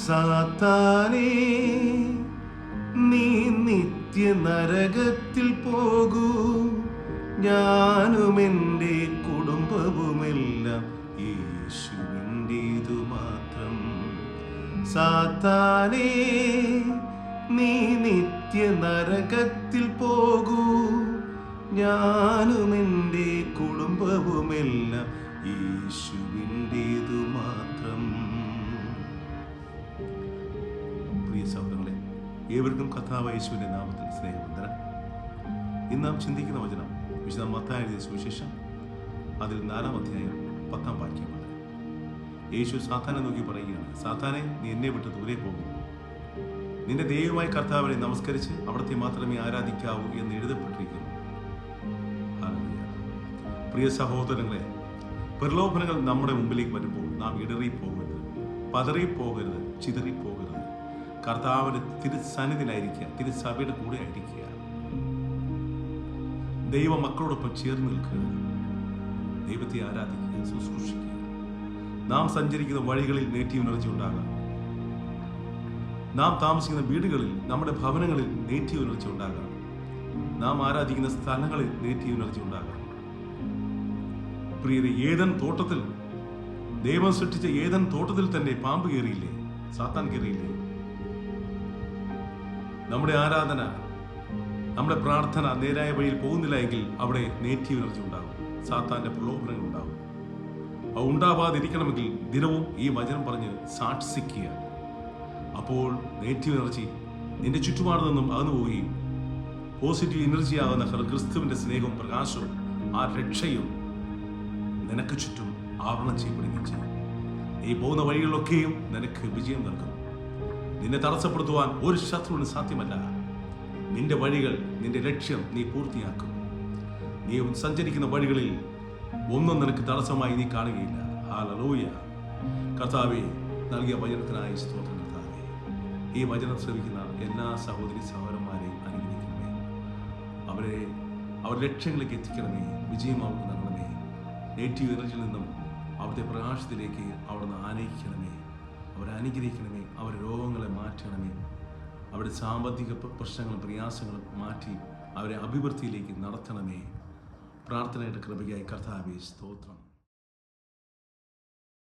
സാത്താനേ, നീ നിത്യ നരകത്തിൽ പോകൂ, ഞാനും എൻ്റെ കുടുംബവുമെല്ലാം യേശുവിൻ്റേതു മാത്രം. സാത്താനേ, നീ നിത്യ നരകത്തിൽ പോകൂ, ഞാനും എൻ്റെ കുടുംബവുമെല്ലാം യേശുവിൻ്റേതു മാത്രം. പ്രിയ സഹോദരങ്ങളെ, ഏവർക്കും കർത്താവായ യേശുവിന്റെ നാമത്തിൽ സ്നേഹവന്ദനം. ഇന്ന് നാം ചിന്തിക്കുന്ന വചനം വിശുദ്ധ മത്തായി എഴുതിയ സുവിശേഷം അതിൽ 4-ാം അധ്യായം 10-ാം വാക്യമാണ്. യേശു സാത്താനെ നോക്കി പറയുകയാണ്, സാത്താനെ, നീ എന്നെ വിട്ട് ദൂരെ പോകും. നിന്റെ ദൈവമായ കർത്താവിനെ നമസ്കരിച്ച് അവിടത്തെ മാത്രമേ ആരാധിക്കാവൂ എന്ന് എഴുതപ്പെട്ടിരിക്കുന്നു. പ്രിയ സഹോദരങ്ങളെ, പ്രലോഭനങ്ങൾ നമ്മുടെ മുമ്പിലേക്ക് വരുമ്പോൾ നാം ഇടറിപ്പോകരുത്, പതറിപ്പോകരുത്, ചിതറിപ്പോകരുത്. കർത്താവിന്റെ തിരുസന്നിധിയിലായിരിക്കുക, തിരുസഭയുടെ കൂടെ ആയിരിക്കുക, ദൈവ മക്കളോടൊപ്പം ചേർന്ന് നിൽക്കുക, ദൈവത്തെ ആരാധിക്കുക, ശുശ്രൂഷിക്കുക. നാം സഞ്ചരിക്കുന്ന വഴികളിൽ നെഗറ്റീവ് എനർജി ഉണ്ടാകാം. നാം താമസിക്കുന്ന വീടുകളിൽ, നമ്മുടെ ഭവനങ്ങളിൽ നെഗറ്റീവ് എനർജി ഉണ്ടാകാം. നാം ആരാധിക്കുന്ന സ്ഥലങ്ങളിൽ നെഗറ്റീവ് എനർജി ഉണ്ടാകാം. പ്രിയരെ, ഏദൻ തോട്ടത്തിൽ, ദൈവം സൃഷ്ടിച്ച ഏദൻ തോട്ടത്തിൽ തന്നെ പാമ്പ് കയറിയില്ലേ? സാത്താൻ കയറിയില്ലേ? നമ്മുടെ ആരാധന, നമ്മുടെ പ്രാർത്ഥന നേരായ വഴിയിൽ പോകുന്നില്ല എങ്കിൽ അവിടെ നെഗറ്റീവ് എനർജി ഉണ്ടാകും, സാത്താന്റെ പ്രലോഭനങ്ങൾ ഉണ്ടാകും. അത് ഉണ്ടാവാതിരിക്കണമെങ്കിൽ ദിനവും ഈ വചനം പറഞ്ഞ് സാക്ഷിക്കുക. അപ്പോൾ നെഗറ്റീവ് എനർജി നിന്റെ ചുറ്റുപാട് നിന്നും അകന്നു പോവുകയും പോസിറ്റീവ് എനർജി ആകുന്ന ക്രിസ്തുവിന്റെ സ്നേഹവും പ്രകാശവും ആ രക്ഷയും നിനക്ക് ചുറ്റും ആവരണം ചെയ്യപ്പെടുകയും ചെയ്യും. ഈ പോകുന്ന വഴികളിലൊക്കെയും നിനക്ക് വിജയം നൽകും. നിന്നെ തടസ്സപ്പെടുത്തുവാൻ ഒരു ശത്രുവിന് സാധ്യമല്ല. നിന്റെ വഴികൾ, നിന്റെ ലക്ഷ്യം നീ പൂർത്തിയാക്കും. നീ സഞ്ചരിക്കുന്ന വഴികളിൽ ഒന്നും നിനക്ക് തടസ്സമായി നീ കാണുകയില്ല. ഹല്ലേലൂയ. കർത്താവേ, നൽകിയ വചനത്തിനായി സ്തോത്രം. കർത്താവേ, ഈ വചനം ശ്രവിക്കുന്ന എല്ലാ സഹോദരി സഹോദരന്മാരെയും അനുഗ്രഹിക്കണമേ. അവർ ലക്ഷ്യങ്ങളിലേക്ക് എത്തിക്കണമേ. വിജയം അവർക്ക് നൽകണമേ. നെഗറ്റീവ് എനർജിയിൽ നിന്നും അവിടുത്തെ പ്രകാശത്തിലേക്ക് അവിടുന്ന് ആനയിക്കണമേ. അവരെ അനുഗ്രഹിക്കണമേ. അവരുടെ രോഗങ്ങളെ മാറ്റണമേ. അവരുടെ സാമ്പത്തിക പ്രശ്നങ്ങളും പ്രയാസങ്ങളും മാറ്റി അവരെ അഭിവൃദ്ധിയിലേക്ക് നടത്തണമേ. പ്രാർത്ഥനയുടെ കൃപയായി കർത്താവേ സ്തോത്രം.